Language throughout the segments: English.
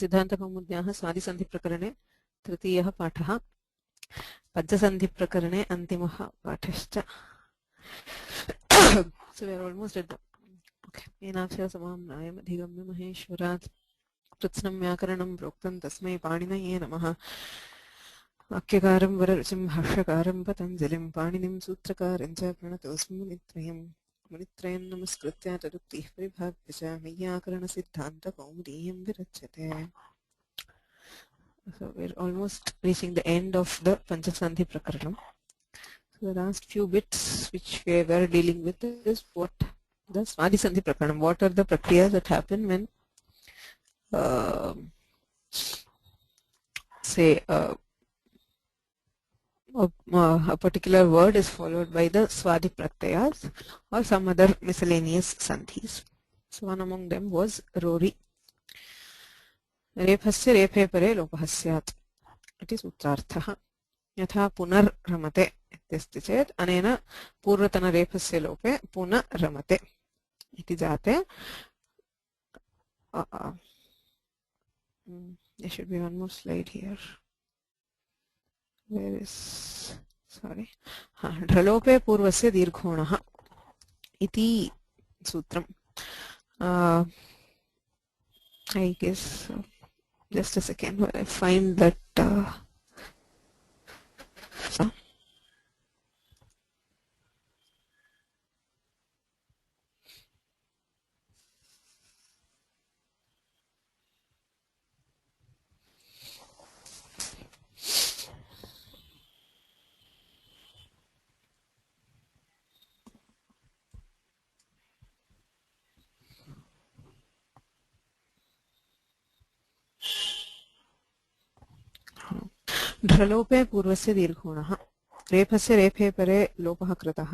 सिद्धान्तकौमुद्याः स्वादिसन्धिप्रकरणे तृतीयः पाठः पद्यसन्धिप्रकरणे अन्तिमः पाठश्च So we are almost at the येनाक्षरसमाम्नायमधिगम्य महेश्वरात् कृत्स्नं व्याकरणं प्रोक्तं तस्मै पाणिनये नमः वाक्यकारं वररुचिं भाष्यकारं पतञ्जलिं पाणिनिं सूत्रकारं च प्रणतोऽस्मि मुनित्रयं नमस्कृत्य तदुक्तिः परिभाव्य च वैयाकरणसिद्धान्तकौमुदीयं विरच्यते. So we're almost reaching the end of the Panchasandhi Prakaranam. So the last few bits which we were dealing with is what the Swadhisandhi Prakaranam. What are the prakriyas that happen when, say, a particular word is followed by the Swadhi Pratyayas or some other miscellaneous sandhis. So one among them was Rori. रेफस्य रेफे परे लोपः स्यात् इति सूत्रार्थः. यथा पुनर्रमते इत्यस्ति चेत् अनेन पूर्वतनरेफस्य लोपे पुनर्रमते इति जाते. There should be one more slide here. Where is, sorry, ढ्रलोपे पूर्वस्य दीर्घोणः इति सूत्रम्. I guess just a second while I find that ढ्रलोपे पूर्वस्य दीर्घोणः रेफस्य रेफे परे लोपः कृतः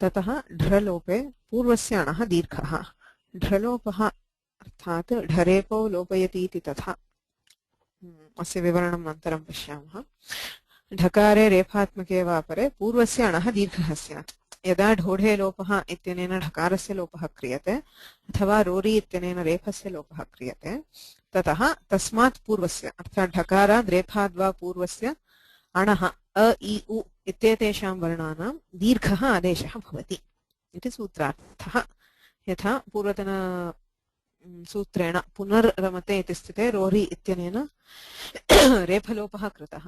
ततः ढ्रलोपे पूर्वस्य अणः दीर्घः. ढ्रलोपः अर्थात् ढरेपौ लोपयति इति तथा. अस्य विवरणम् अनन्तरं पश्यामः. ढकारे रेफात्मके वा परे पूर्वस्य अणः दीर्घः स्यात्. यदा ढोढे लोपः इत्यनेन ढकारस्य लोपः क्रियते अथवा रोरी इत्यनेन रेफस्य लोपः क्रियते ततः तस्मात् पूर्वस्य अर्थात् ढकाराद् रेफाद्वा पूर्वस्य अणः अ इ उ इत्येतेषां वर्णानां दीर्घः आदेशः भवति इति सूत्रार्थः. यथा पूर्वतन सूत्रेण पुनर्रमते इति स्थिते रोरी इत्यनेन रेफलोपः कृतः.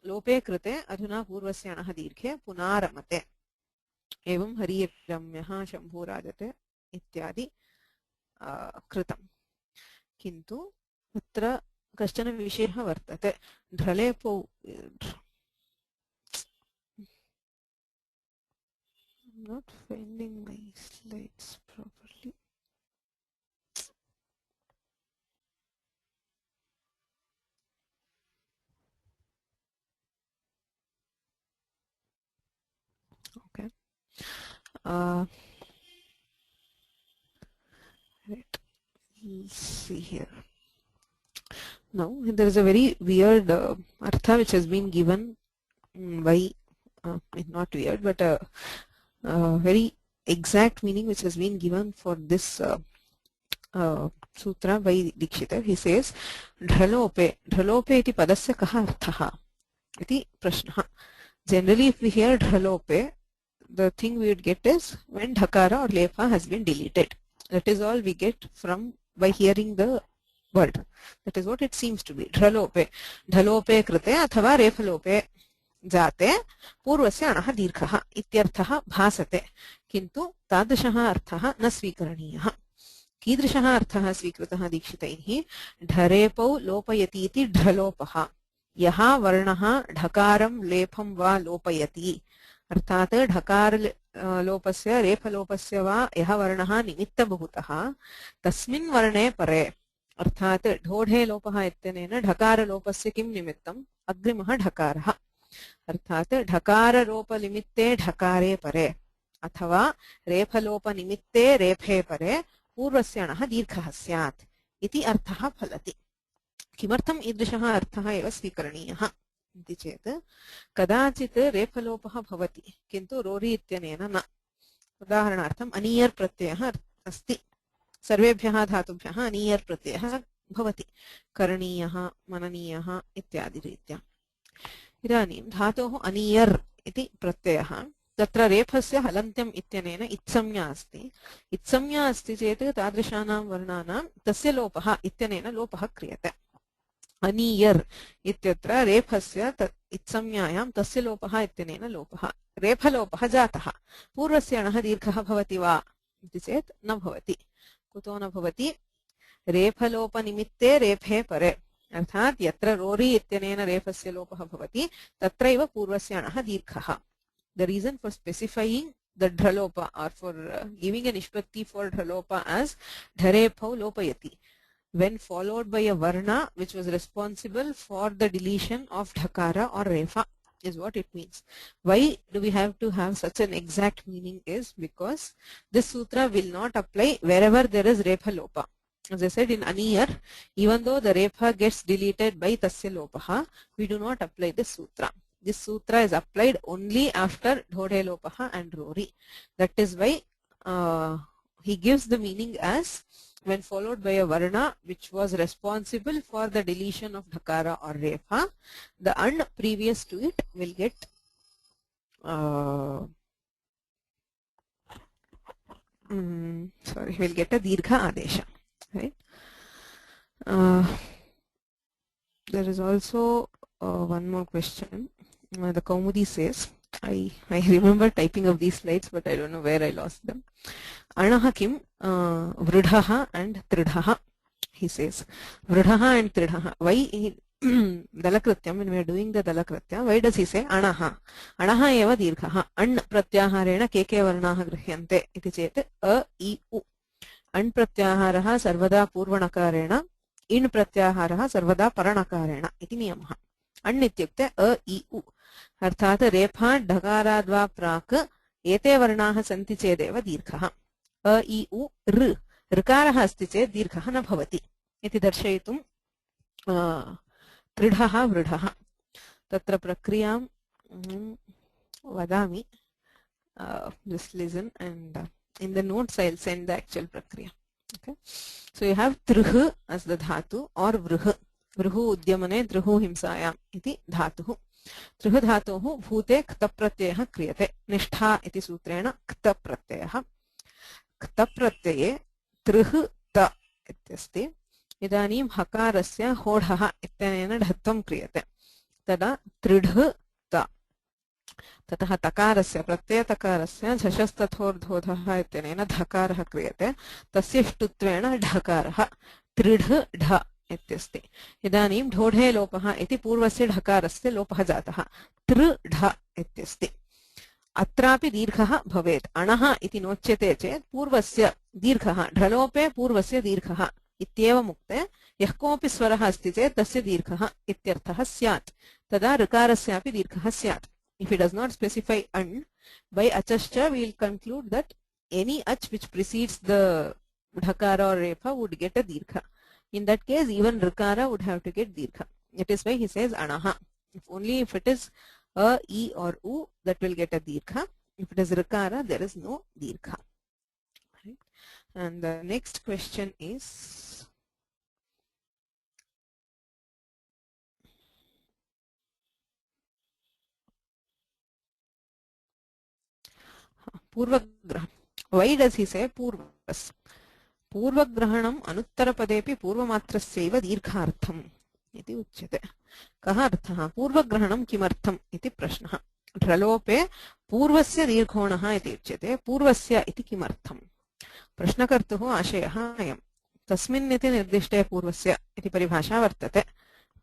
लोपे कृते अधुना पूर्वस्य अणः दीर्घे पुनारमते. एवं हरिरम्यः शम्भुराजते इत्यादि कृतम्. किन्तु अत्र कश्चन विषयः वर्तते. ढ्रलेपौ not finding my slides properly. Okay. Right. Let's see here. Now there is a very weird artha which has been given by not weird but a very exact meaning which has been given for this sutra by Dikshita. He says ढ्रलोपे. ढ्रलोपे इति पदस्य कः अर्थः इति प्रश्नः. Generally if we hear ढ्रलोपे, the thing we would get is when dhakara or lepa has been deleted. That is all we get from by hearing the word. That is what it seems to be. ढ्रलोपे. ढलोपे कृते अथवा रेफलोपे जाते पूर्वस्य अणः दीर्घः इत्यर्थः भासते. किन्तु तादृशः अर्थः न स्वीकरणीयः. कीदृशः अर्थः स्वीकृतः दीक्षितैः? ढरेपौ लोपयति इति ढ्रलोपः. यः वर्णः ढकारं लेपं वा लोपयति अर्थात् ढकार लोपस्य रेफलोपस्य वा यः वर्णः निमित्तभूतः तस्मिन् वर्णे परे अर्थात् ढोढे लोपः इत्यनेन ढकारलोपस्य किं निमित्तम्? अग्रिमः ढकारः. अर्थात् ढकारलोपनिमित्ते ढकारे परे अथवा रेफलोपनिमित्ते रेफे परे पूर्वस्य अणः दीर्घः स्यात् इति अर्थः फलति. किमर्थम् ईदृशः अर्थः एव स्वीकरणीयः इति चेत् कदाचित् रेफलोपः भवति किन्तु रोरी इत्यनेन न. उदाहरणार्थम् अनीयर् प्रत्ययः अस्ति. सर्वेभ्यः धातुभ्यः अनीयर् प्रत्ययः भवति करणीयः मननीयः इत्यादि रीत्या इदानीं धातोः अनियर् इति प्रत्ययः तत्र रेफस्य हलन्त्यम् इत्यनेन इत्संज्ञा अस्ति इत्संज्ञा अस्ति चेत् तादृशानां वर्णानां तस्य लोपः इत्यनेन लोपः क्रियते अनियर् इत्यत्र रेफस्य इत्संज्ञायां तस्य लोपः इत्यनेन लोपः रेफलोपः जातः पूर्वस्य अणः दीर्घः भवति वा इति चेत् न भवति कुतो न भवति रेफलोपनिमित्ते रेफे परे अर्थात् यत्र रोरि इत्यनेन रेफस्य लोपः भवति तत्रैव पूर्वस्य अणः दीर्घः the reason for specifying the dhralopa or for giving an ishpatti for dhralopa as dharepau lopayati when followed by a varna which was responsible for the deletion of dhakara or refa is what it means. Why do we have to have such an exact meaning is because this sutra will not apply wherever there is refa lopa. As I said in aniyar, even though the refa gets deleted by tasya lopaha, we do not apply this sutra. This sutra is applied only after dhodhe lopaha and rori. That is why he gives the meaning as when followed by a varna which was responsible for the deletion of dhakara or refa, the an previous to it will get will get a dirgha adesha. Right? There is also one more question. The Kaumudi says, I remember typing of these slides, but I don't know where I lost them. Anaha kim vridhaha and tridhaha, he says. Vridhaha and tridhaha. Why dalakrityam, when we are doing the dalakritya, why does he say anaha? Anaha eva dirghaha. An pratyaharena keke varnaha grihyante. Iti chete a, I, u. An pratyaharaha sarvada purvanakareena. In pratyaharaha sarvada paranakareena. Iti niyamaha. अण् इत्युक्ते अ इ उ अर्थात् रेफा ढकाराद्वा प्राक् एते वर्णाः सन्ति चेदेव दीर्घः अ इ उ ऋ ऋकारः अस्ति चेत् दीर्घः न भवति इति दर्शयितुं त्रिढः वृढः तत्र प्रक्रियां वदामि just listen and in the notes I'll send the actual prakriya. Okay, so you have trih as the dhatu or vrih. Vruhu udyamane druhu himsayam iti dhatuhu. Druhu dhatuhu bhute kta pratyayah kriyate. Nishtha iti sutrena kta pratyayah. Kta pratyaye druhu ta ityasti. Idanim hakarasya hodhaha ityanena dhatvam kriyate. Tada tridh ta. ततः तकारस्य प्रत्ययतकारस्य झषस्तथोर्धोधः इत्यनेन धकारः क्रियते तस्य ष्टुत्वेन ढकारः त्रिढ ढ इत्यस्ति इदानीं ढोढे लोपः इति पूर्वस्य ढकारस्य लोपः जातः तृ ढ इत्यस्ति अत्रापि दीर्घः भवेत् अणः इति नोच्यते चेत् पूर्वस्य दीर्घः ढलोपे पूर्वस्य दीर्घः इत्येवम् उक्ते यः कोऽपि स्वरः अस्ति चेत् तस्य दीर्घः इत्यर्थः स्यात् तदा ऋकारस्यापि दीर्घः स्यात्. If it does not specify an, by achascha we will conclude that any ach which precedes the dhakara or refa would get a dirgha. In that case, even rikara would have to get dirgha. That is why he says anaha. Only if it is a, e or u, that will get a dirgha. If it is rikara, there is no dirgha. Right? And the next question is पूर्वग्रहणं. Why does he say पूर्वस्? पूर्वग्रहणम् अनुत्तरपदेपि पूर्वमात्रस्यैव दीर्घार्थम् इति उच्यते. कः अर्थः? पूर्वग्रहणं किमर्थम् इति प्रश्नः. ढ्रलोपे पूर्वस्य दीर्घोणः इति उच्यते. पूर्वस्य इति किमर्थम्? प्रश्नकर्तुः आशयः अयम्. तस्मिन् इति निर्दिष्टे पूर्वस्य इति परिभाषा वर्तते.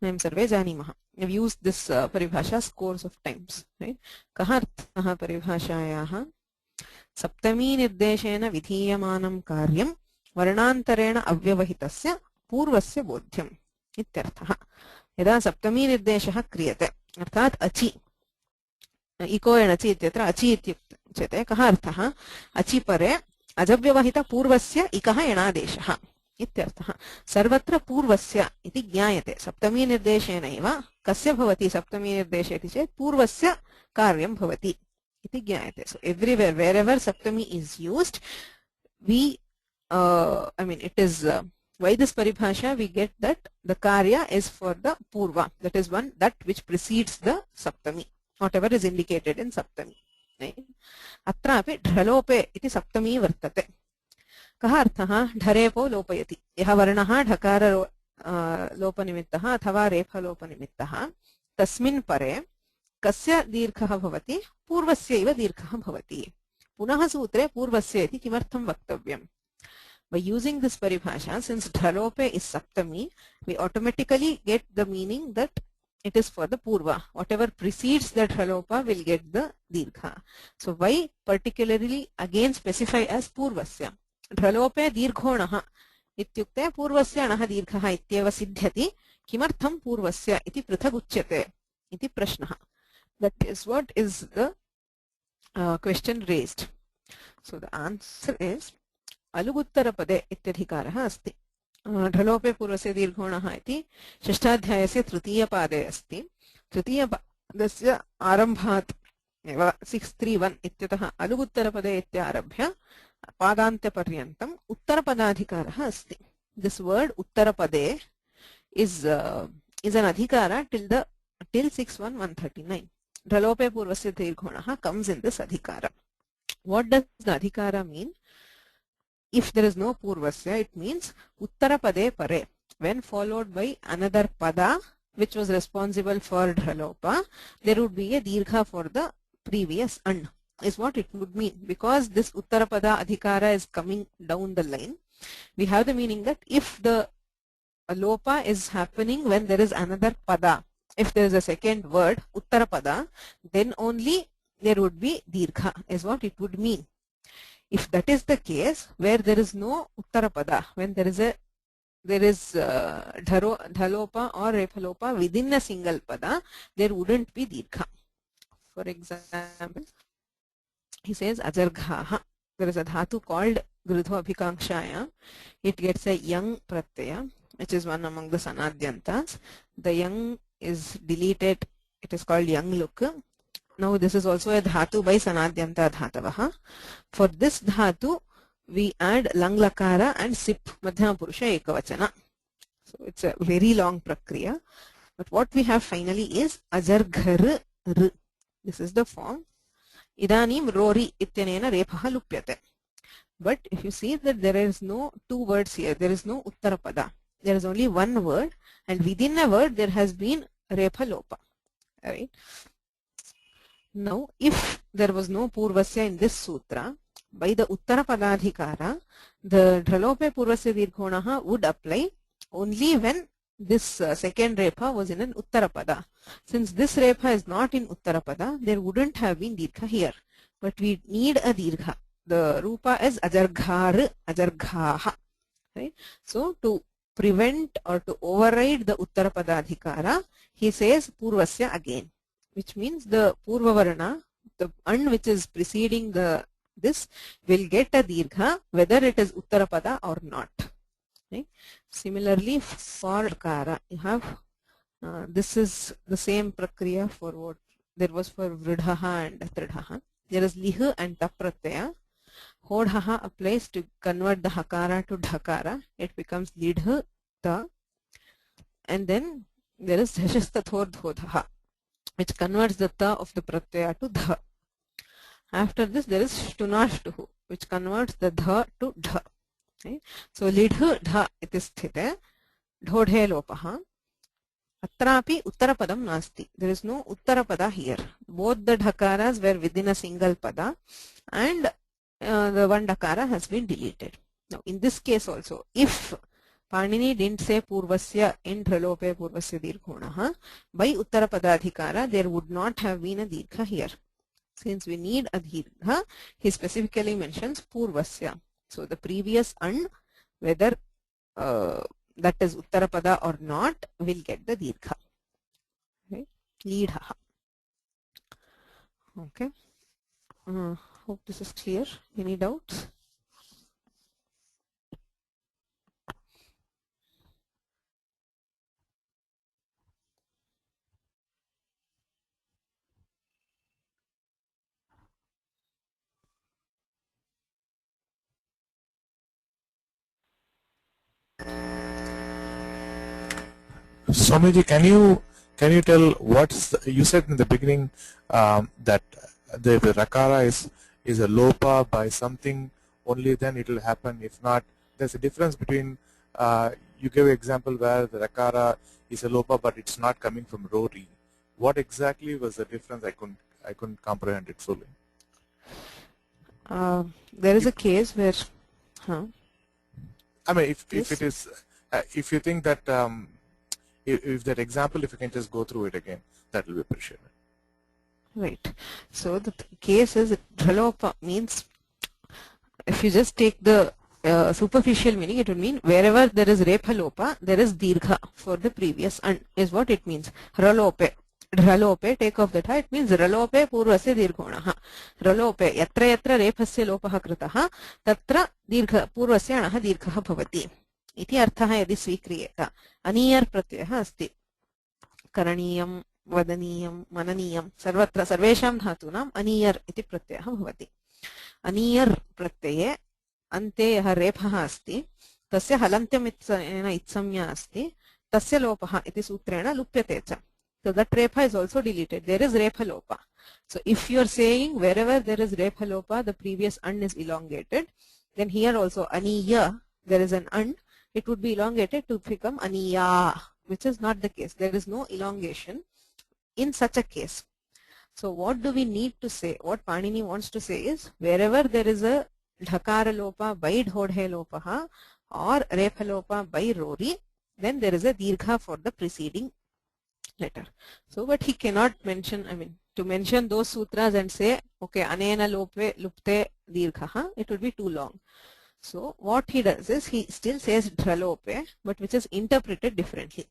वयं सर्वे जानीमः. We've used this परिभाषा scores of times. Right? कः अर्थः परिभाषायाः? सप्तमी निर्देशेन विधीयमानं कार्यं वर्णान्तरेण अव्यवहितस्य पूर्वस्य बोध्यम् इत्यर्थः. यदा सप्तमी निर्देशः क्रियते अर्थात् अचि इको एणचि इत्यत्र अचि इत्युच्यते. कः अर्थः? अचि परे अजव्यवहित पूर्वस्य इकः एणादेशः इत्यर्थः. सर्वत्र पूर्वस्य इति ज्ञायते. सप्तमी निर्देशेनैव कस्य भवति सप्तमी निर्देशे इति चेत् पूर्वस्य कार्यं भवति iti gyayate. So everywhere, wherever saptami is used, we I mean it is By this paribhasha we get that the karya is for the purva, that is one that which precedes the saptami, whatever is indicated in saptami. Right? Atrapi dhralope iti saptami vartate. कः अर्थः ढरेपो लोपयति यः वर्णः ढकार लोपनिमित्तः अथवा रेफलोपनिमित्तः तस्मिन् परे कस्य दीर्घः भवति पूर्वस्यैव दीर्घः भवति पुनः सूत्रे पूर्वस्य इति किमर्थं वक्तव्यम् by using this paribhasha since dhalope is saptami we automatically get the meaning that it is for the purva, whatever precedes the dhalopa will get the dirgha. So why particularly again specify as purvasya? ढ्रलोपे दीर्घोणः इत्युक्ते पूर्वस्य अणः दीर्घः इत्येव सिद्ध्यति किमर्थं पूर्वस्य इति पृथक् उच्यते इति प्रश्नः. That is what is the question raised. So the answer is अलुगुत्तरपदे इत्यधिकारः अस्ति. ढ्रलोपे पूर्वस्य दीर्घोणः इति षष्ठाध्यायस्य तृतीयपादे अस्ति. तृतीयपादस्य आरम्भात् एव 631 इत्यतः अलुगुत्तरपदे इत्यारभ्य पादान्त्यपर्यन्तम् उत्तरपदाधिकारः अस्ति. This word उत्तरपदे is an adhikara till 61139. ढ्रलोपे पूर्वस्य दीर्घोणः comes in this adhikara. What does the adhikara mean? If there is no purvasya, it means uttarapade pare. When followed by another pada which was responsible for dhralopa, there would be a dirgha for the previous an. Is what it would mean, because this uttarapada adhikara is coming down the line. We have the meaning that if the lopa is happening when there is another pada, if there is a second word uttarapada, then only there would be dirgha is what it would mean. If that is the case where there is no uttarapada, when there is dhalopa or refalopa within a single pada, there wouldn't be dirgha. For example, he says ajarghaha. There is a dhatu called grudho abhikankshaya. It gets a yang pratyaya, which is one among the sanadyantas. The yang is deleted. It is called yang luk. Now this is also a dhatu by sanadyanta dhatavaha. For this dhatu we add lang lakara and sip madhyama purusha ekavachana. So it's a very long prakriya. But what we have finally is ajarghar r. This is the form. Idanim rori ityanena repha lupyate. But if you see that there is no two words here, there is no uttarapada. There is only one word, and within a word there has been repha lopa. Right? Now, if there was no purvasya in this sutra, by the uttarapadadhikara, the dhralope purvasya dirghonaha would apply only when this second repha was in an uttarapada. Since this repha is not in uttarapada, there wouldn't have been dirgha here. But we need a dirgha. The rupa is ajarghar, ajarghaha. Right? So to prevent or to override the uttarapadadhikara, he says purvasya again, which means the purva varna, the an which is preceding this will get a dirgha whether it is uttarapada or not. Right? Similarly, for kara, you have this is the same prakriya for what there was for vridhaha and tridhaha. There is liha and tapratyaya. Hodhaha applies to convert the hakara to dhakara. It becomes lidha ta. And then there is dhashastathordhodhaha, which converts the ta of the pratyaya to dha. After this there is shtunashtuhu, which converts the dha to dha. Okay. So lidha dha iti sthite dhodhe lopaha. Atrapi uttarapadam nasti. There is no uttarapada here. Both the dhakaras were within a single pada and the one dhakara has been deleted. Now in this case also, if Panini didn't say purvasya in dhralope purvasya dirghonaha, by uttarapadadhikara there would not have been a dirgha here. Since we need a dirgha, he specifically mentions purvasya. So the previous an, whether that is uttarapada or not, will get the dirgha. Right? Leedhaha. Okay. Hope this is clear. Any doubts? Swamiji, can you tell what's you said in the beginning that the rakara is a lopa by something, only then it will happen. If not, there's a difference between you gave an example where the rakara is a lopa but it's not coming from rori. What exactly was the difference? I couldn't comprehend it fully. There is a case where, I mean, if yes. it is, if you think that if that example, if you can just go through it again, that will be appreciated. Right. So the case is Dhralopa means, if you just take the superficial meaning, it would mean wherever there is Rephalopa, there is Dirgha for the previous and is what it means. Ralope. Dhralope, take off the tha, it means Ralope purvasya dirghonaha. Ralope, yatra yatra rephasya lopaha kritaha, tatra dirgha purvasya anaha dirghaha bhavati. Iti arthaha yadi svikriyeta. Aniyar pratyayah asti. Karaniyam, vadaniyam, mananiyam, sarvatra sarvesham dhatunam aniyar iti pratyayah bhavati. Aniyar pratyये अन्ते यः रेफः अस्ति तस्य हलन्त्यमित्सेन इत्संज्ञा अस्ति तस्य लोपः इति सूत्रेण लुप्यते च. So that repha is also deleted. There is repha lopa. So if you are saying wherever there is repha lopa, the previous an is elongated, then here also aniya, there is an an, it would be elongated to become aniya, which is not the case. There is no elongation in such a case. So what do we need to say? What Panini wants to say is wherever there is a dhakara lopa by dhodhe lopaha or repha lopa by rori, then there is a dirgha for the preceding letter. So but he cannot mention, I mean, to mention those sutras and say, okay, anena lope lupte dirgha, it would be too long. So what he does is he still says dhralope, but which is interpreted differently.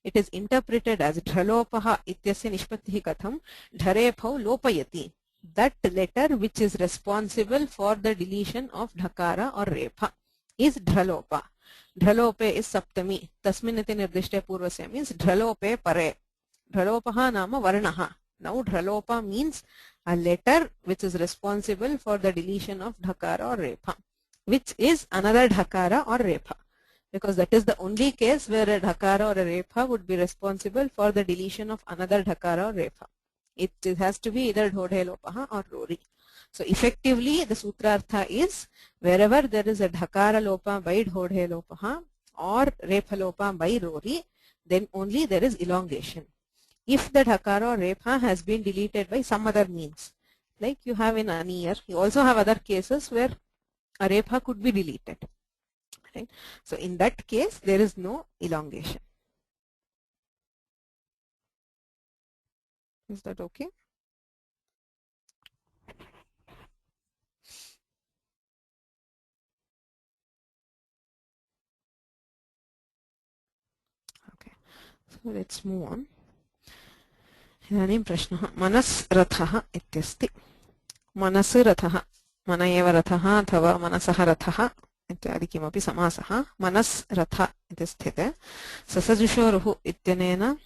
It is interpreted as dhralopaha ityasya nishpattihi katham dharephau lopayati. That letter which is responsible for the deletion of dhakara or repha is dhralopa. Dhralope is saptami. Tasmin iti nirdishte purvasya means dhralope pare. Dhralopaha nama varnaha. Now dhralopa means a letter which is responsible for the deletion of dhakara or repha, which is another dhakara or repha. Because that is the only case where a dhakara or a repha would be responsible for the deletion of another dhakara or repha. It has to be either dhodhe lopaha or rori. So effectively the sutrartha is wherever there is a dhakara lopa by dhodhe lopaha or repha lopa by rori, then only there is elongation. If the dhakara or repha has been deleted by some other means, like you have in aniyar, you also have other cases where a repha could be deleted. Right? So in that case there is no elongation. Is that okay? Okay. So let's move on. इदानीं प्रश्नः मनस्रथः इत्यस्ति. मनस् रथः, मन एव रथः अथवा मनसः रथः इत्यादि किमपि समासः. मनस् रथ इति स्थिते ससजुषोरुः इत्यनेन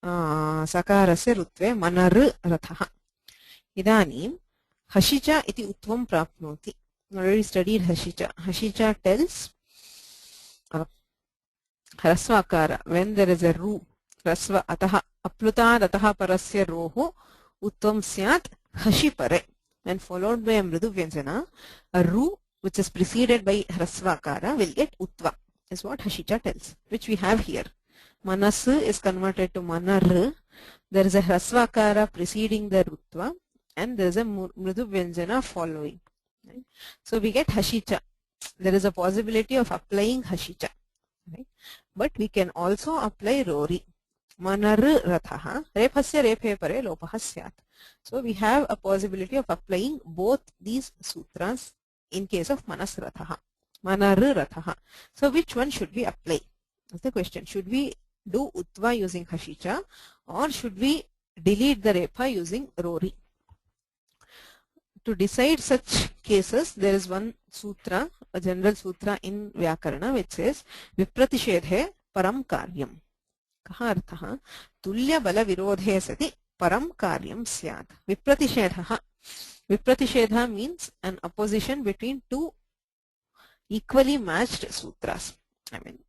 सकारस्य रुत्वे मनर् रथः. इदानीं हशिच इति उत्वं प्राप्नोति. Already studied hashicha. Hashicha tells hrasvakara when there is a ru hrasva atah apluta atah parasya rohu utvam syat hashipare. When followed by a mridu vyanjana, a ru which is preceded by hrasvakara will get utva, is what hashicha tells, which we have here. Manas is converted to manar. There is a hrasvakara preceding the rutva and there is a mridu vyanjana following. Right? So we get hashicha. There is a possibility of applying hashicha. Right? But we can also apply rori. Manar rathaha rephasya rephe pare lopaha syat. So we have a possibility of applying both these sutras in case of manas rathaha. Manar rathaha. So which one should we apply? That's the question. Should we do utva using hashicha or should we delete the repha using rori? To decide such cases, there is one sutra, a general sutra in Vyakarana, which says Vipratishedhe param karyam. Kaha arthaha tulya bala virodhe sati param karyam syat. Vipratishedha. Vipratishedha means an opposition between two equally matched sutras. I mean,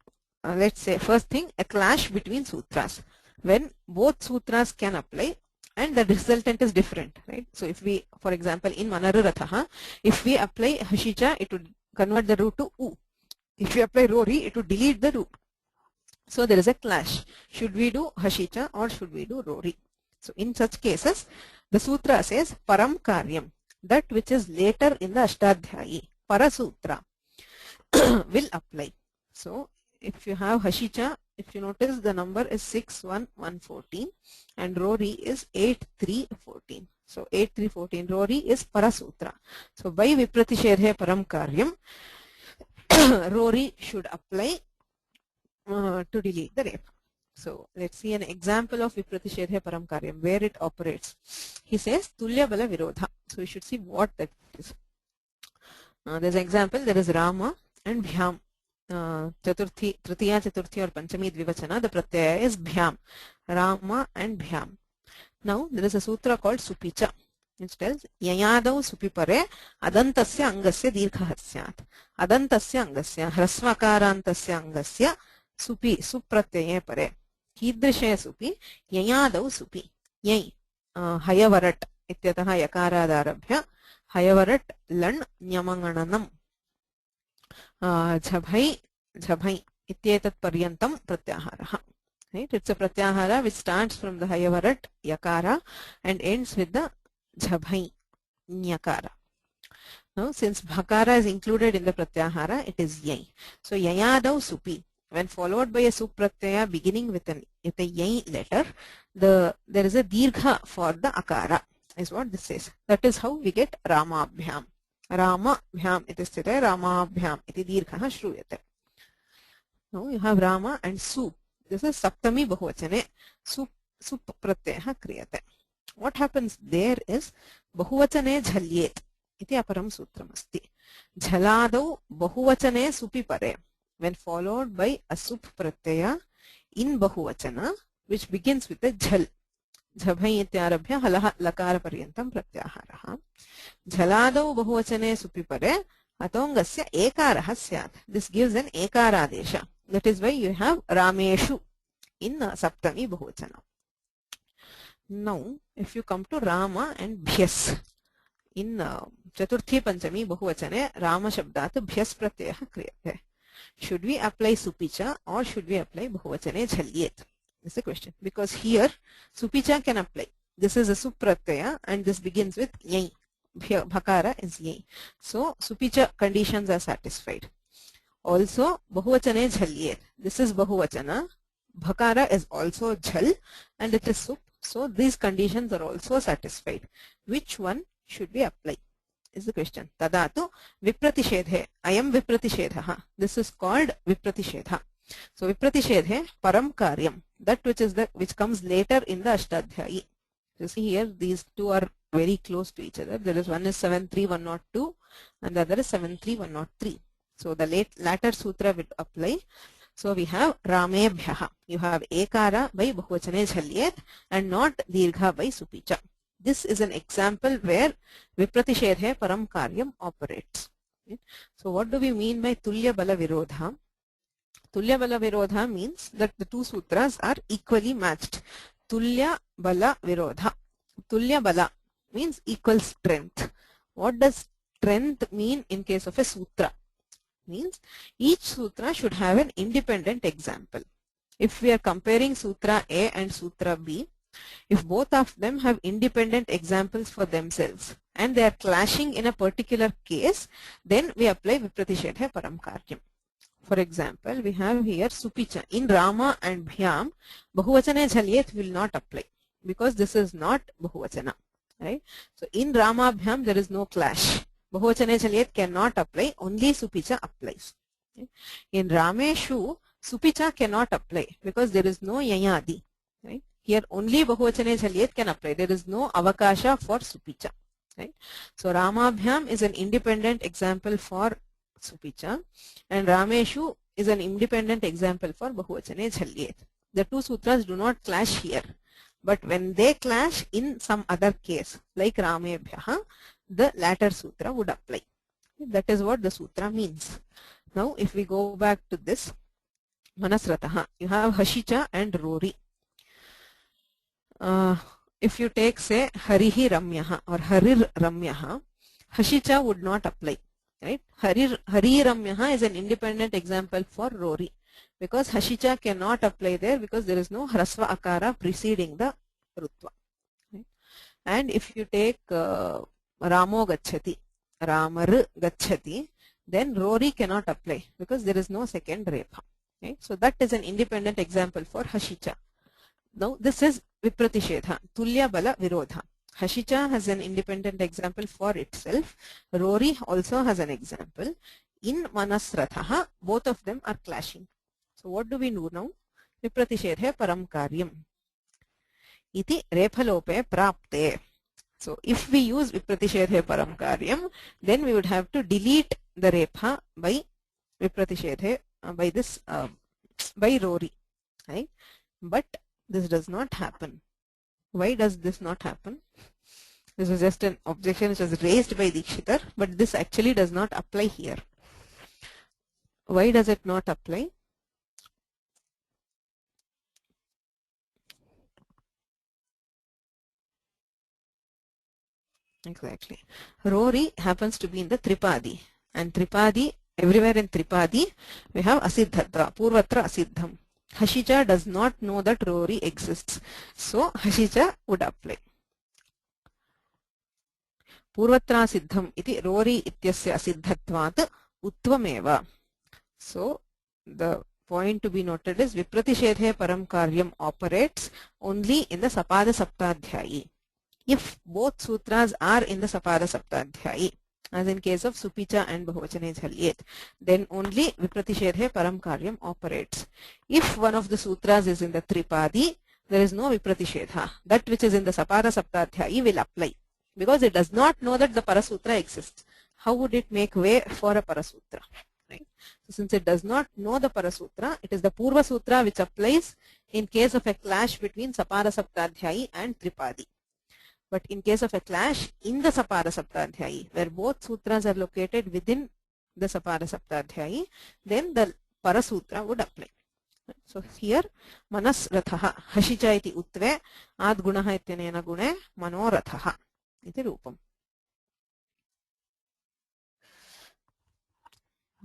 let's say first thing, a clash between sutras. When both sutras can apply and the resultant is different, right? So if we, for example, in Manarurathaha, if we apply Hashicha, it would convert the root to U. If we apply Rori, it would delete the root. So there is a clash. Should we do Hashicha or should we do Rori? So in such cases, the sutra says Param Karyam, that which is later in the Ashtadhyayi, Parasutra, will apply. So if you have Hashicha, if you notice the number is 61114 and Rori is 8314. So 8314 Rori is Parasutra. So by Vipratishedhe Param Karyam, Rori should apply to delete the rep. So let's see an example of Vipratishedhe Param Karyam where it operates. He says Tulya Bala Virodha. So we should see what that is. There's an example. There is Rama and Bhyam. Chaturthi, Tritiya, Chaturthi or Panchami Dvivachana. The pratyaya is Bhyam. Rama and Bhyam. Now there is a sutra called Supicha. It tells Yayadau Supipare Adantasya Angasya Dirghah Syat. Adantasya Angasya Hrasvakarantasya Angasya Supi Supratyaye Pare. Kidrishe Supi Yayadau Supi. Yay Hayavarat Ityataha Yakaradharabhya Hayavarat Lan Nyamangananam Jhabhai Jhabhai Ityetat Paryantam Pratyaharaha. Right? It's a pratyahara which starts from the Hayavarat Yakara and ends with the Jhabhai Nyakara. Now since Bhakara is included in the pratyahara, it is Yai. So Yayadau Supi. When followed by a supratyaya beginning with a Yai letter, there is a dirgha for the akara, is what this says. That is how we get Ramabhyam. Ramabhyam iti sthite Ramabhyam iti dirgha shruyate. Now you have Rama and Su. This is Saptami Bahuvachane. Sup pratyaya kriyate. What happens there is Bahuvachane Jhalyet iti aparam sutram asti. Jhaladau Bahuvachane Supi pare. When followed by a sup pratyaya in Bahuvachana, which begins with a Jhal. Jhabhai ityarabhya halaha lakara paryantam pratyaharaha. Jhaladau Bahuvachane Supi pare atongasya ekaraha syat. This gives an ekaradesha. That is why you have Rameshu in Saptami Bahuvachana. Now, if you come to Rama and Bhyas, in Chaturthi Panchami Bahuvachane, Rama Shabdat Bhyas Pratyaya Kriyate. Should we apply Supicha or should we apply Bahuvachane Jhalyet? This is the question. Because here, Supicha can apply. This is a Supratyaya and this begins with Yai. Bhakara is Yai. So, Supicha conditions are satisfied. Also, Bahuvachane Jhalyet. This is Bahuvachana. Bhakara is also Jhal and it is Sup. So, these conditions are also satisfied. Which one should we apply? Is the question. Tadatu Vipratishedhe. I am Vipratishedha. This is called Vipratishedha. So, Vipratishedhe Param Karyam. That which comes later in the Ashtadhyayi. You see here, these two are very close to each other. There is one is 73102 and the other is 73103. So, the latter sutra will apply. So, we have Ramebhyaha. You have Ekara by Bahuvachane Jhalyet and not Dirgha by Supicha. This is an example where Vipratishedhe Param Karyam operates. Okay. So, what do we mean by Tulya Bala Virodha? Tulya Bala Virodha means that the two sutras are equally matched. Tulya Bala Virodha. Tulya Bala means equal strength. What does strength mean in case of a sutra? Means each sutra should have an independent example. If we are comparing Sutra A and Sutra B, if both of them have independent examples for themselves and they are clashing in a particular case, then we apply Vipratishedhe Param Karyam. For example, we have here Supicha. In Rama and Bhyam, Bahuvachane Jhalyet will not apply because this is not Bahuvachana. Right? So in Rama Bhyam there is no clash. Bahuvachane Jhalyet cannot apply, only Supicha applies. Okay? In Rameshu, Supicha cannot apply because there is no Yayadi. Right? Here only Bahuvachane Jhalyet can apply. There is no Avakasha for Supicha. Right? So Ramabhyam is an independent example for Supicha and Rameshu is an independent example for Bahuvachane Jhalyet. The two sutras do not clash here. But when they clash in some other case like Ramebhyaha, the latter sutra would apply. That is what the sutra means. Now if we go back to this, Manasrataha. You have Hashicha and Rory. If you take, say, Harihi Ramyaha or Harir Ramyaha, Hashicha would not apply. Right? Hari Ramyaha is an independent example for Rory, because Hashicha cannot apply there because there is no Hrasva Akara preceding the Rutva. Right? And if you take Ramo Gachati, Ramar Gachati, then Rory cannot apply because there is no second Repha. Right? So that is an independent example for Hashicha. Now this is Vipratishedha, Tulya Bala Virodha. Hashicha has an independent example for itself. Rory also has an example. In Manasrathaha, both of them are clashing. So what do we do now? Vipratishedhe param karyam. Iti rephalope prapte. So if we use Vipratishedhe param karyam, then we would have to delete the repha by Vipratishedhe, by this, by Rory. Right? But this does not happen. Why does this not happen? This was just an objection which was raised by Dikshitar, but this actually does not apply here. Why does it not apply? Exactly. Rory happens to be in the Tripadi, and Tripadi, everywhere in Tripadi, we have Asiddhatva, Purvatra Asiddham. Hashicha does not know that Rory exists, so Hashicha would apply. Purvatra Siddham iti Rory ityasya asiddhatvat uttvameva. So the point to be noted is Vipratishedhe param karyam operates only in the Sapada Saptadhyayi. If both sutras are in the Sapada Saptadhyayi, as in case of Supicha and Bahuvachane Jhalyet, then only Vipratishedhe param karyam operates. If one of the sutras is in the Tripadi, there is no Vipratishedha. That which is in the Sapada Saptadhyayi will apply, because it does not know that the Parasutra exists. How would it make way for a Parasutra? Right? So since it does not know the Parasutra, it is the Purva Sutra which applies in case of a clash between Sapada Saptadhyayi and Tripadi. But in case of a clash in the Sapada Saptadhyayi, where both sutras are located within the Sapada Saptadhyayi, then the Parasutra would apply. So here, Manasrathaha, Hashicha iti utve, ad gunaha ityanena gune, manorathaha iti rupam.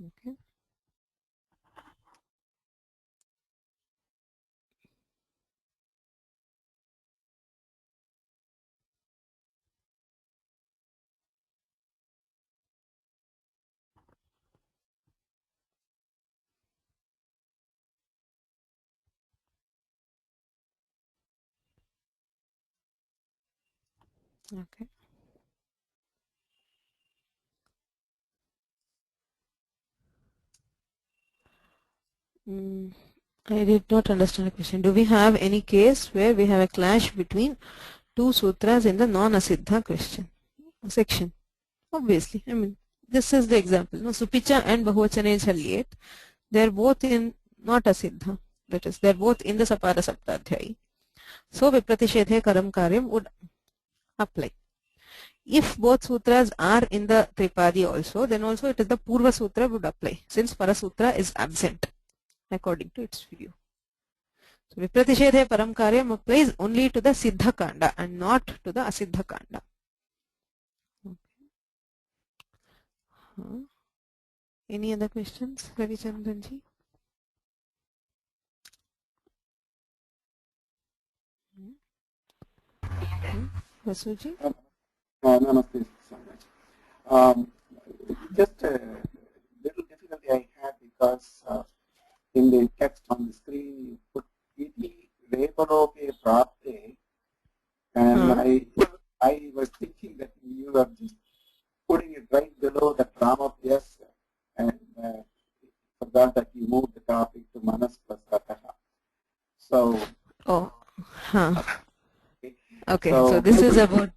Okay. Okay. I did not understand the question. Do we have any case where we have a clash between two sutras in the non-asiddha question section? Obviously, I mean, this is the example. No, Supicha and Bahuvachane Jhalyet, they are both in not asiddha. That is, they are both in the Sapada Saptadhyayi. So Vipratishedhe karam karyam would apply. If both sutras are in the Tripadi also, then also it is the Purva Sutra would apply, since Parasutra is absent according to its view. So Vipratishedhe param karyam applies only to the Siddha Kanda and not to the Asiddha Kanda. Okay. Any other questions, Ravichandranji? Vasuji? Namaste, Swami. Just a little difficulty I had because in the text on the screen you put iti repalope prapte, and I was thinking that you were just putting it right below the Ramapyas, and forgot that you moved the topic to Manas plus Rataha. So. Oh, huh. Okay, so this is about.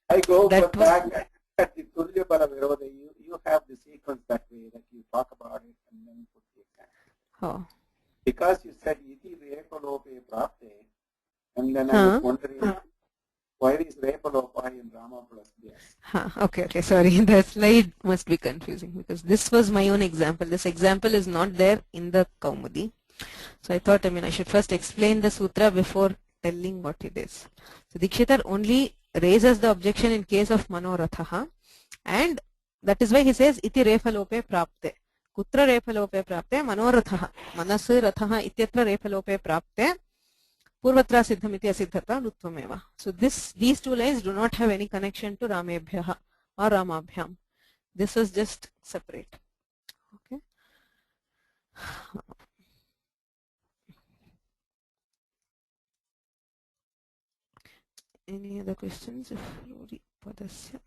I go back at the Tulya Bala Virodha. You have the sequence that way, that you talk about it and then put the example. Oh. Because you said iti repalope prapte, and then I was wondering why is repalopa in Rama plus yes? Okay, sorry, the slide must be confusing because this was my own example. This example is not there in the Kaumudi. So I thought, I should first explain the sutra before telling what it is. So Dikshitar only raises the objection in case of Manoratha, and that is why he says iti refalope prapte. Kutra refalope prapte Manoratha. Manas ratha ityatra refalope prapte Purvatra siddham iti asiddhata nutvameva. So these two lines do not have any connection to Ramebhyaha or Ramabhyam. This is just separate. Okay. Any other questions? Padasya.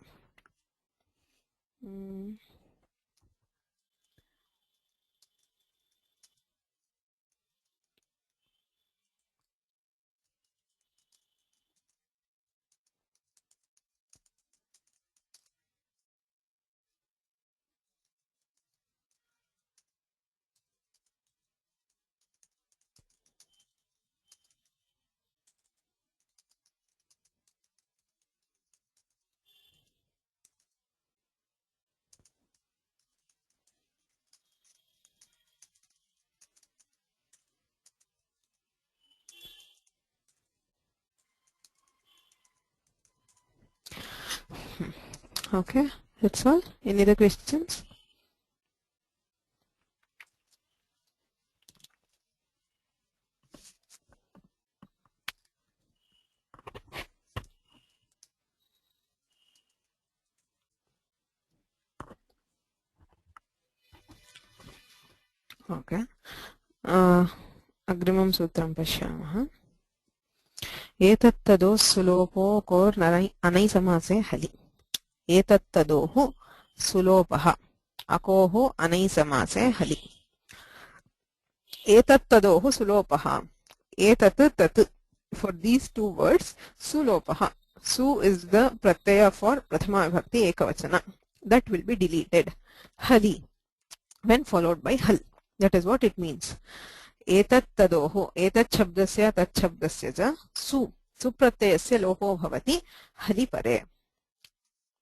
Okay, that's all. Any other questions? Okay. Agrimam sutram pashyamah. Etattado sulopo kor anai samase hali. Etattadohu sulopaha. Akoho anai samase hali. Etattadohu sulopaha. Etat tat. For these two words, sulopaha. Su is the pratyaya for prathama vibhakti ekavachana. That will be deleted. Hali. When followed by hal. That is what it means. Etat tadoho, etat shabdasya tat shabdasya ja su pratyayasya lopo bhavati hali pare.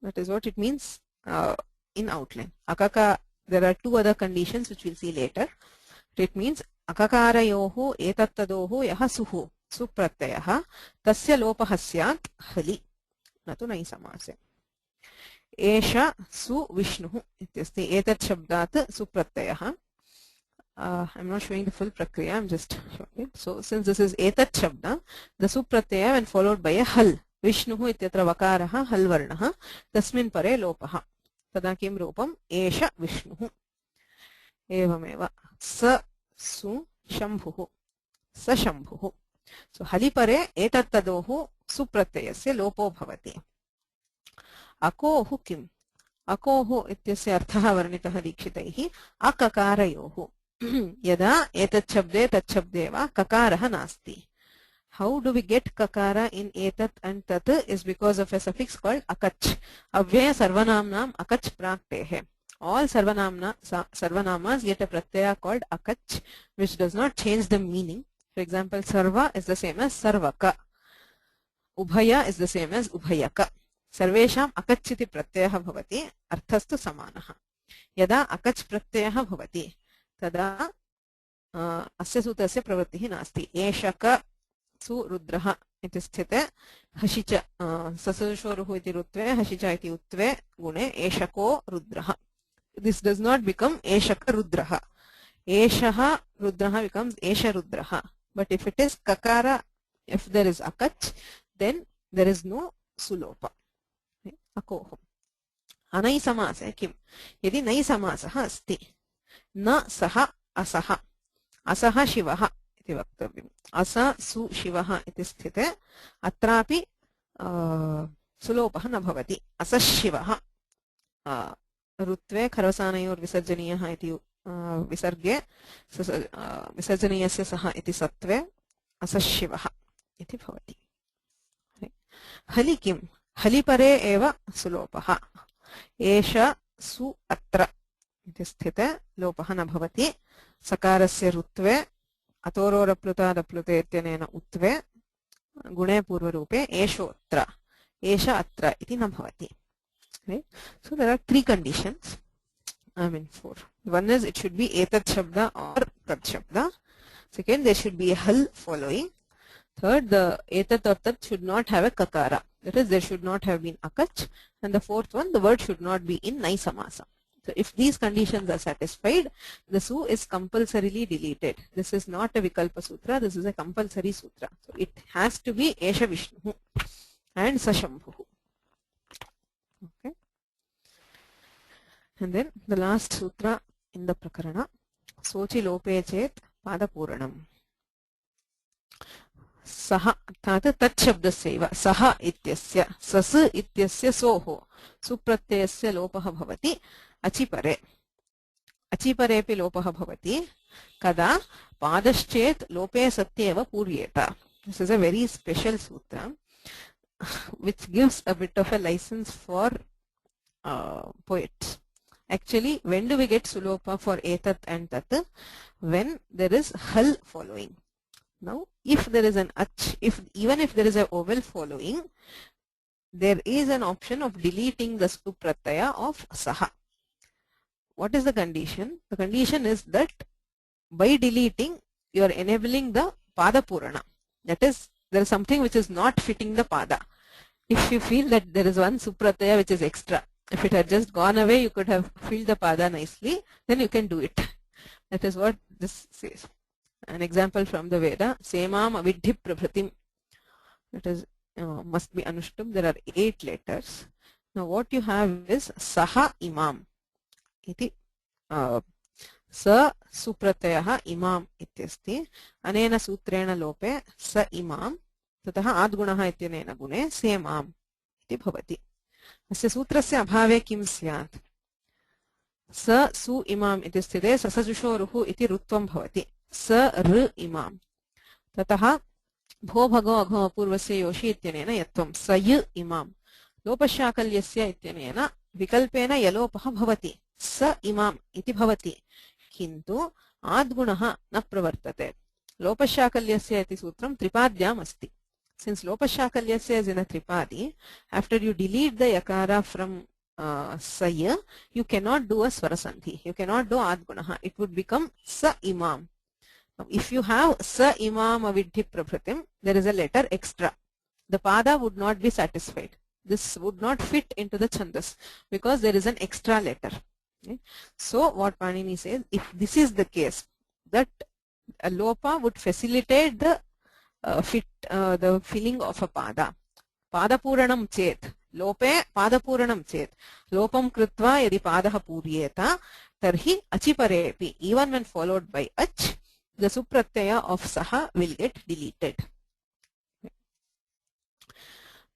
That is what it means in outline. Akaka, there are two other conditions which we'll see later. It means akakarayoho etat tadoho yaha suhu su pratyayah tasya lopah syat hali natu nai samase. Esha su vishnuhu ityasti etat shabdat su pratyayah. I'm not showing the full prakriya, I'm just showing it. So since this is etat shabda, the supratyaya when followed by a hal. Vishnuhu ityatra vakaraha hal varnaha tasmin pare lopaha. Tada kim rupam esha vishnuhu. Evameva. Sa su shambhuhu. Sa shambhuhu. So hali pare etat tadohu supratyayasya lopo bhavati. Akohu kim. Akohu ityasya arthaha varnitaha dikshitaihi akakarayohu. Yada etat shabde tat shabde va kakaraha nasti. How do we get kakara in etat and tat is because of a suffix called akach. Avyaya sarvanamnam akach praktehe. All sarvanamas get a pratyaya called akach, which does not change the meaning. For example, sarva is the same as sarvaka. Ubhaya is the same as ubhayaka. Sarvesham akachiti pratyaya bhavati arthastu samanaha. Yada akach pratyaya bhavati tada asya sutasya pravrittihi nasti. Eshaka su rudraha iti sthite hashicha sasashoruhu iti rutve hashicha iti utve gune eshako rudraha. This does not become eshaka rudraha. Eshaha rudraha becomes esha rudraha. But if it is kakara, if there is akach, then there is no sulopa. Akoham. Anai samase kim. Yadi nai samasaha asti. Na saha asaha. Asaha shivaha iti vaktavyam. Asa su shivaha iti sthite atrapi sulopaha na bhavati. Asa shivaha rutve kharvasanayor visarjaniyah iti visarge visarjaniyasya saha iti satve asa shivaha iti bhavati. Hali kim. Hali pare eva sulopaha. Esha su atra iti sthite lopaha na bhavati. Sakarasya rutve atororaplutadaplute ityanena utve gune purvarupe eshotra. Esha atra iti na bhavati. Right? So there are three conditions. I mean four. One is it should be etat shabda or tat shabda. Second, there should be a hal following. Third, the etat or tat should not have a kakara. That is, there should not have been akach. And the fourth one, the word should not be in nai samasa. So if these conditions are satisfied, the su is compulsorily deleted. This is not a vikalpa sutra, this is a compulsory sutra. So it has to be esha Vishnu and sa Shambhu. Okay. And then the last sutra in the prakarana, sochi lope chet padapuranam. Saha अर्थात तच्छब्दस्यैव सह इत्यस्य सस् इत्यस्य सोः सुप्रत्ययस्य लोपः भवति अचिपरे अचिपरेपि लोपः भवति कदा पादश्चेत् लोपे सत्येव पूर्येत. This is a very special sutra which gives a bit of a license for poets. Actually, when do we get sulopa for etat and tat? When there is hal following. Now, if there is an ach, even if there is a vowel following, there is an option of deleting the supratyaya of saha. What is the condition? The condition is that by deleting, you are enabling the pada purana. That is, there is something which is not fitting the pada. If you feel that there is one supratyaya which is extra, if it had just gone away, you could have filled the pada nicely, then you can do it. That is what this says. An example from the Veda, Semam Avidhi Prabhatim. That is, must be Anushtum. There are 8 letters. Now what you have is Saha Imam. Iti Sa Supratyaya Imam ityasti. Anena Sutrena Lope Sa Imam. Tataha Adgunaha ityanena gune Semam iti bhavati. Asya sutrasya abhave kim syat? Sa Su Imam iti sthite Sasajushoruhu iti rutvam bhavati. स र इमाम ततः भो भगो अघो अपूर्वस्य योषि इत्यनेन यत्वं स य इमाम लोपशाकल्यस्य इत्यनेन विकल्पेन यलोपः भवति स इमाम इति भवति किन्तु आद्गुणः न प्रवर्तते. लोपशाकल्यस्य इति सूत्रं त्रिपाद्याम् अस्ति. Since लोपशाकल्यस्य is in a tripadi, after you delete the yakara from saya, you cannot do a swarasandhi. You cannot do adgunaha. It would become sa imam. Now, if you have sa imam avidhi prabhatim, there is a letter extra. The pada would not be satisfied. This would not fit into the chandas because there is an extra letter. Okay? So what Panini says, if this is the case, that a lopa would facilitate the the filling of a pada. Pada puranam chet. Lope pada puranam chet. Lopam kritva yadi padaha puryeta tarhi achiparepi. Even when followed by ach, the supratyaya of saha will get deleted.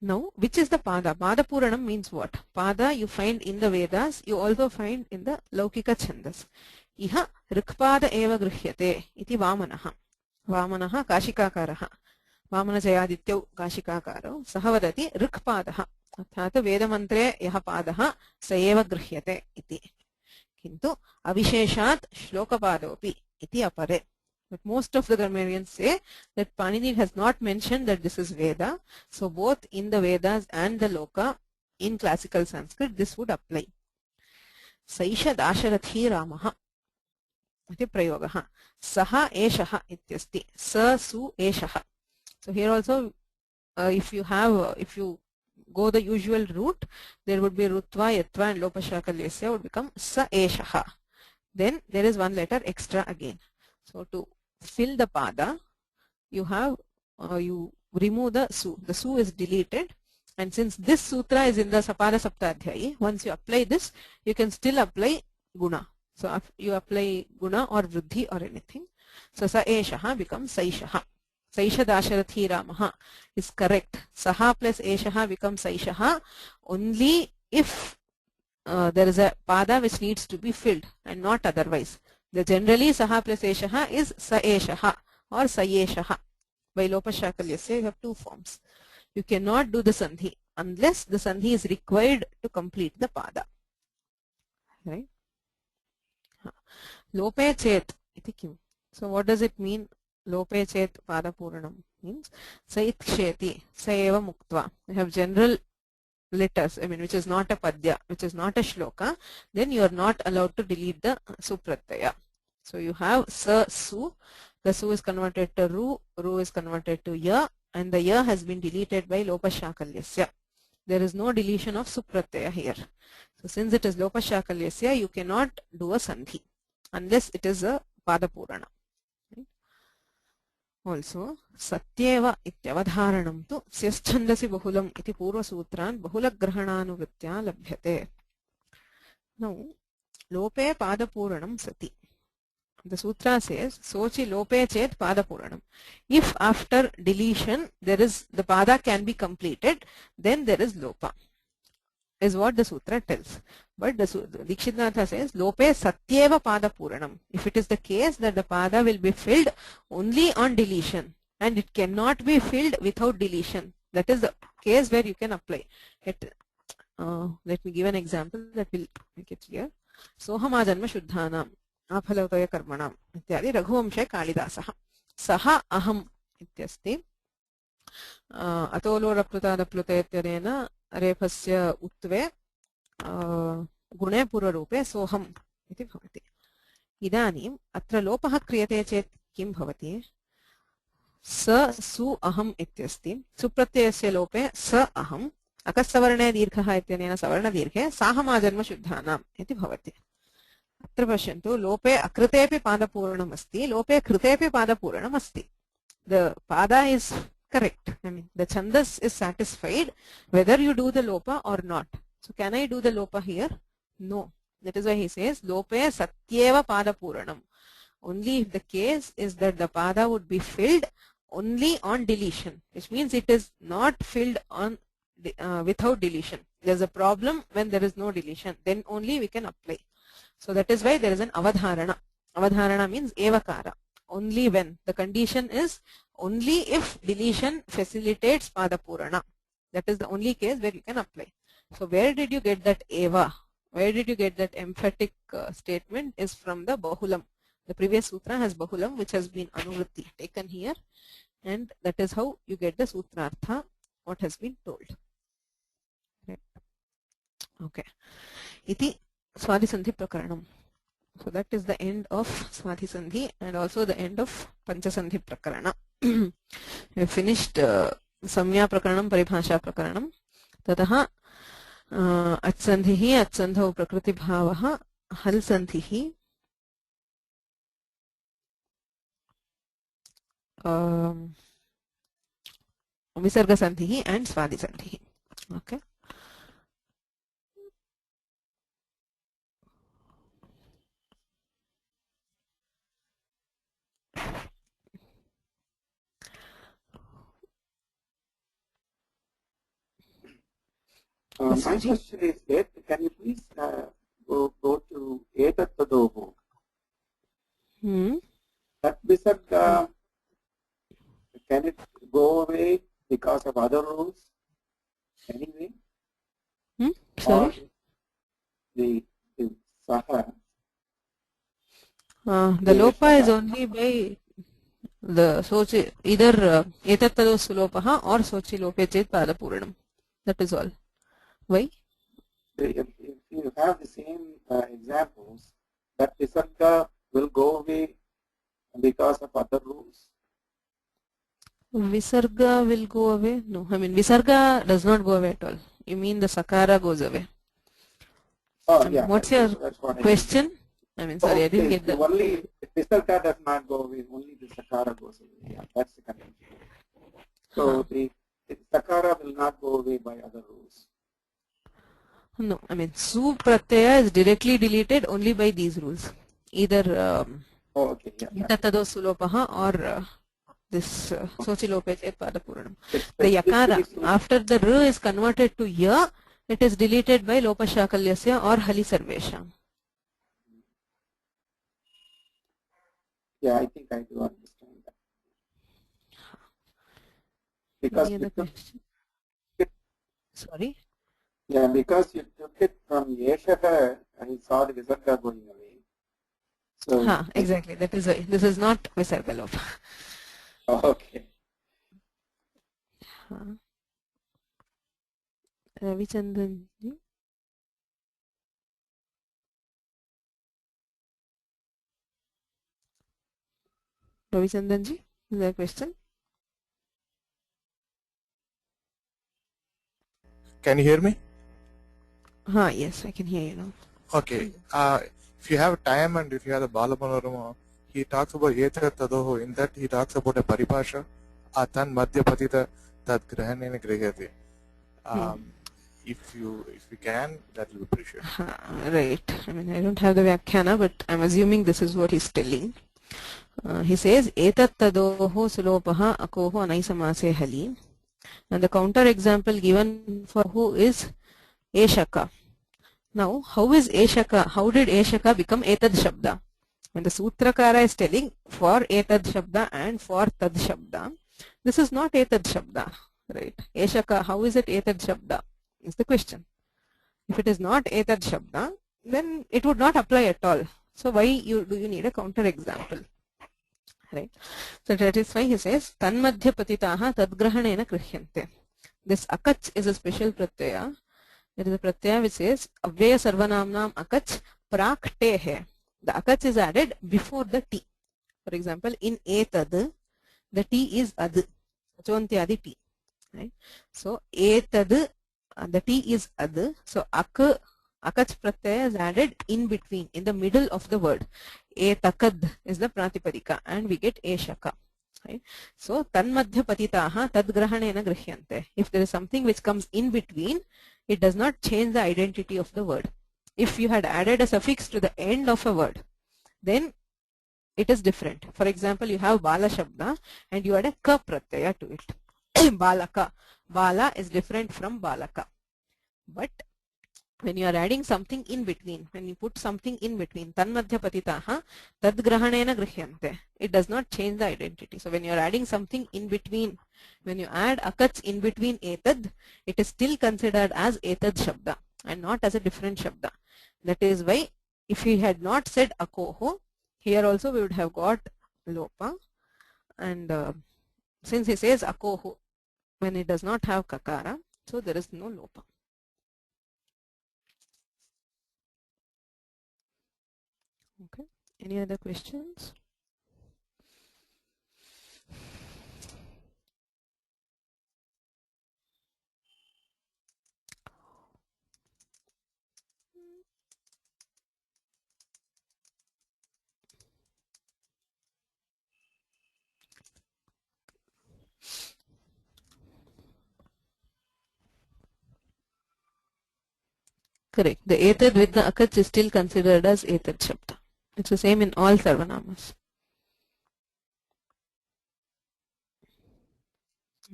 Now, which is the pada? Pada puranam means what? Pada you find in the Vedas, you also find in the Laukika Chandas. Iha rikpada eva grihyate iti vamanaha. Vamanaha kashikakaraha. Vamana jayadityau kashikakaro. Sahavadati rikpadaha. Athata vedamantre yaha padaha sa eva grihyate iti. Kintu avisheshat shlokapadopi iti apare. But most of the grammarians say that Panini has not mentioned that this is Veda. So both in the Vedas and the Loka in classical Sanskrit this would apply. Saisha Dasharathi Ramaha iti prayogaha. Saha eshaha ityasti. Sa su eshaha. So here also if you go the usual route, there would be Rutva, Yatva and Lopashakalyasya would become Sa eshaha. Then there is one letter extra again. So to fill the pada, you have you remove the su. The su is deleted, and since this sutra is in the Sapada Saptadhyayi, once you apply this, you can still apply guna. So if you apply guna or vruddhi or anything, so sa eshaha becomes saishaha. Saisha Dasharathi Ramaha is correct. Saha plus eshaha becomes saishaha only if there is a pada which needs to be filled and not otherwise. The generally saha plus eshaha is sa eshaha or sayeshaha. By lopashakalyasya you have two forms. You cannot do the sandhi unless the sandhi is required to complete the pada. Right? Lope chet iti kim. So what does it mean? Lope chet pada puranam means sait ksheti sa eva muktva. You have general letters, which is not a padya, which is not a shloka, then you are not allowed to delete the supratyaya. So you have sa su The su is converted to ru is converted to ya, and the ya has been deleted by lopashakalyasya. There is no deletion of supratyaya here. So since it is lopashakalyasya, you cannot do a sandhi unless it is a padapurana. Also, satyeva ityavadharanam tu syaschandasi bahulam iti purvasutran bahulagrahananuvritya labhyate. Now, lope padapuranam sati. The sutra says, sochi lope chet padapuranam. If after deletion there is the pada can be completed, then there is lopa, is what the sutra tells. But the Dikshitnatha says, lope satyeva padapuranam. If it is the case that the pada will be filled only on deletion and it cannot be filled without deletion, that is the case where you can apply it. Let me give an example that will make it clear. Sohama janma shuddhanam afalotaya karmanam ityadi Raghuvamshe Kalidasah saha aham ityasti atolo raplutadaplute ityarena रेफस्य उत्वे गुणे पूर्वरूपे सोहम इति भवति. इदानीम् अत्र लोपः क्रियते चेत् किं भवति? स सु अहम् इत्यस्ति. सुप्रत्ययस्य लोपे स अहम्, अकस्सवर्णे दीर्घः इत्यनेन सवर्णदीर्घे साहमाजन्म शुद्धानाम् इति भवति. अत्र पश्यन्तु, लोपे अकृतेपि पादपूरणम् अस्ति, लोपे कृतेपि पादपूरणम् अस्ति. The pada is correct. I mean, the chandas is satisfied whether you do the lopa or not. So can I do the lopa here? No. That is why he says lope satyeva pada puranam. Only if the case is that the pada would be filled only on deletion, which means it is not filled on without deletion. There's a problem when there is no deletion. Then only we can apply. So that is why there is an avadharana. Avadharana means evakara. Only when the condition is only if deletion facilitates padapurana. That is the only case where you can apply. So where did you get that eva? Where did you get that emphatic statement? Is from the bahulam. The previous sutra has bahulam, which has been anuvritti taken here, and that is how you get the sutrartha, what has been told. Right. Okay. Iti Swadhi Sandhi Prakaranam. So that is the end of Swadhi Sandhi and also the end of Panchasandhi Prakarana. We have finished Samya Prakaranam, Paribhasha Prakaranam. Tataha Atsandhihi, Atsandhau Prakriti Bhavaha, Hal Sandhihi, Visarga Sandhihi and Swadhi Sandhihi. Okay. My question is that can you please go to Etattadoho? That Visarga, can it go away because of other rules anyway? Sorry? The Saha. The lopa is only by the sochi, either etattado sulopaha or sochi lope chet padapuranam. That is all. Why? If you have the same examples, that Visarga will go away because of other rules. Visarga will go away? No, I mean Visarga does not go away at all. You mean the Sakara goes away? Oh, yeah. What's your question? I mean, sorry, I didn't get that. Only Visarga does not go away, only the Sakara goes away. Yeah, that's the condition. So the Sakara will not go away by other rules. No, I mean, su pratyaya is directly deleted only by these rules. Either tattado sulopaha or this sochi lope chet padapuranam. The yakara, after the r is converted to ya, it is deleted by lopashakalyasya or hali sarvesham. Yeah, I think I do understand that. Because sorry? Yeah, because you took it from Yeshaha and you saw the Visarga going away. So exactly. That is why. This is not Visarga lopa. Okay. Ravichandran ji. Ravichandran ji, is there a question? Can you hear me? Yes, I can hear you now. Okay. If you have time and if you have the Balamanorama, he talks about Eta Tadoho. In that, he talks about a paribhasha, Atan Madhyapatita Tad Grahanena Grihati. If you can, that will be appreciated. Right. I mean, I don't have the Vyakhyana, but I'm assuming this is what he's telling. He says, Etat tadoho sulopaha akoho anaisamase hali. And the counter example given for who is Eshaka. Now, how is Eshaka? How did Eshaka become Etad Shabda? When the Sutrakara is telling for Etad Shabda and for Tad Shabda, this is not Etad Shabda, right? Eshaka, how is it Etad Shabda? Is the question. If it is not Etad Shabda, then it would not apply at all. So why do you need a counter example? Right? So that is why he says, Tanmadhya patitaha tadgrahanena krihyante. This akach is a special pratyaya. There is a pratyaya which says, Avyaya sarvanamnam akach prak te hai. The akach is added before the t. For example, in etad, the t is ad. Achontyadi t. Right? So etad, the t is ad. So akach pratyaya is added in between, in the middle of the word. Etakad is the pratipadika and we get eshaka. Right? So tanmadhya patitaha tadgrahanena grihyante. If there is something which comes in between, it does not change the identity of the word. If you had added a suffix to the end of a word, then it is different. For example, you have bala shabda and you add a ka pratyaya to it. Balaka. Bala is different from balaka. But when you are adding something in between, when you put something in between, tanmadhya patitaha tadgrahanena grihyante, it does not change the identity. So when you are adding something in between, when you add akach in between etad, it is still considered as etad shabda and not as a different shabda. That is why if he had not said akoho, here also we would have got lopa. And since he says akoho, when it does not have kakara, so there is no lopa. Okay. Any other questions? Correct. The etad with the akach is still considered as etad shabda. It's the same in all sarvanamas.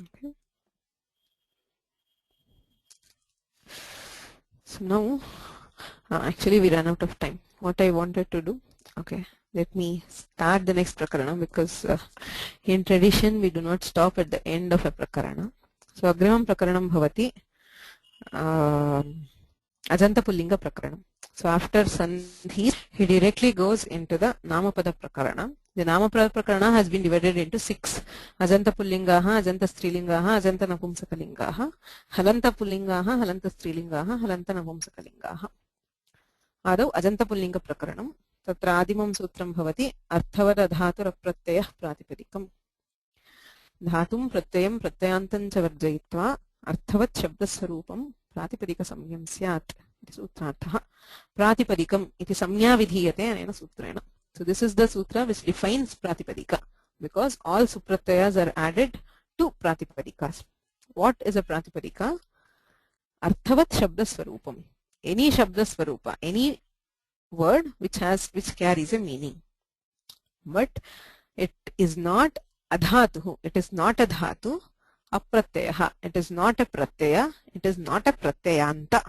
Okay. So now, actually we ran out of time. What I wanted to do, okay, let me start the next prakarana because in tradition we do not stop at the end of a prakarana. So agrimam prakaranam bhavati Ajanta Pullinga prakaranam. So after Sandhi, he directly goes into the Namapada prakarana. The Namapada prakarana has been divided into 6. Ajanta Pullingaha, Ajanta Strilingaha, Ajanta Napumsakalingaha, Halanta Pullingaha, Halanta Strilingaha, Halanta Napumsakalingaha. Adau Ajanta Pullinga prakaranam. Tatra Adimam Sutram Bhavati Arthavada Dhatur Pratyayah Pratipadikam. Dhatum Pratyayam Pratyayantam Chavarjayitva Arthavat Shabdasarupam Pratipadika Samyam Syat. It is Sutrartha. Pratipadikam iti samya vidhiyate anena sutrena. So this is the sutra which defines Pratipadika because all supratyayas are added to Pratipadikas. What is a Pratipadika? Arthavat Shabdaswarupam. Any Shabdaswarupa, any word which carries a meaning. But it is not adhatu. It is not a dhatu. Apratyaya. It is not a pratyaya. It is not a pratyayanta.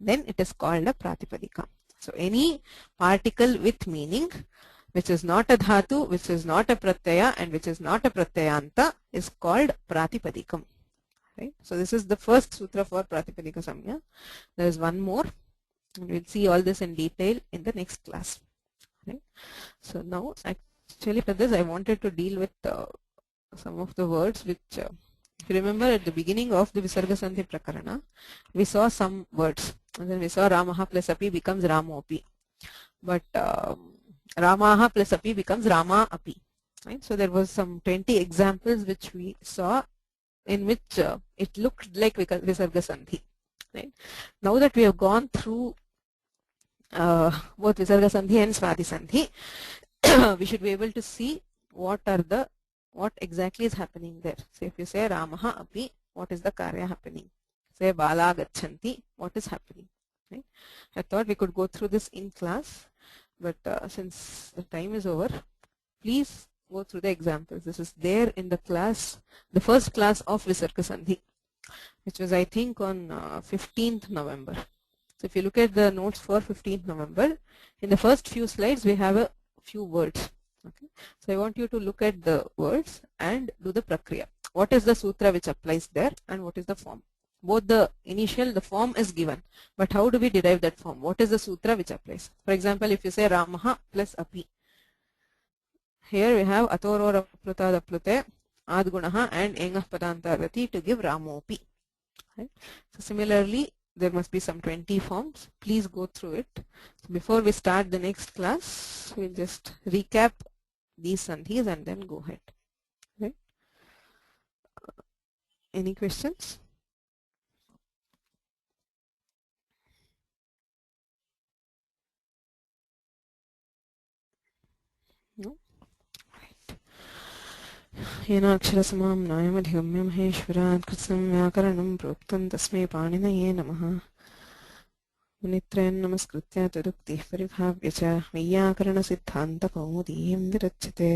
Then it is called a pratipadika. So any particle with meaning which is not a dhatu, which is not a pratyaya and which is not a pratyayanta is called pratipadikam. Right? So this is the first sutra for Pratipadika Samya. There is one more and we'll see all this in detail in the next class. Right? So now actually for this I wanted to deal with some of the words which if you remember at the beginning of the Visarga Sandhi Prakarana, we saw some words. And then we saw Ramaha plus Api becomes Ramopi. But Ramaha plus Api becomes Rama Api. Right? So there was some 20 examples which we saw in which it looked like Visarga Sandhi. Right? Now that we have gone through both Visarga Sandhi and Swadhi Sandhi, we should be able to see what exactly is happening there. So if you say Ramaha api, what is the karya happening? Say Bala gachanti, what is happening? Right? I thought we could go through this in class, but since the time is over, please go through the examples. This is there in the class, the first class of Visarga Sandhi, which was I think on 15th November. So if you look at the notes for 15th November, in the first few slides we have a few words. Okay. So I want you to look at the words and do the prakriya. What is the sutra which applies there and what is the form? Both the form is given, but how do we derive that form? What is the sutra which applies? For example, if you say Ramaha plus api, here we have atoro rapluta daplute adgunaha and engah padantarati to give Ramopi. Right? So similarly, there must be some 20 forms. Please go through it. So before we start the next class, we'll just recap these sandhis and then go ahead. Right? Any questions? No? Right. येनाक्षरसमां नायमधिगम्य महेश्वरात् कृत्स्नं व्याकरणं प्रोक्तं तस्मै पाणिनये नमः। मुनित्रयं नमस्कृत्य तदुक्तिः परिभाव्य च वैयाकरणसिद्धान्तकौमुदीं विरच्यते।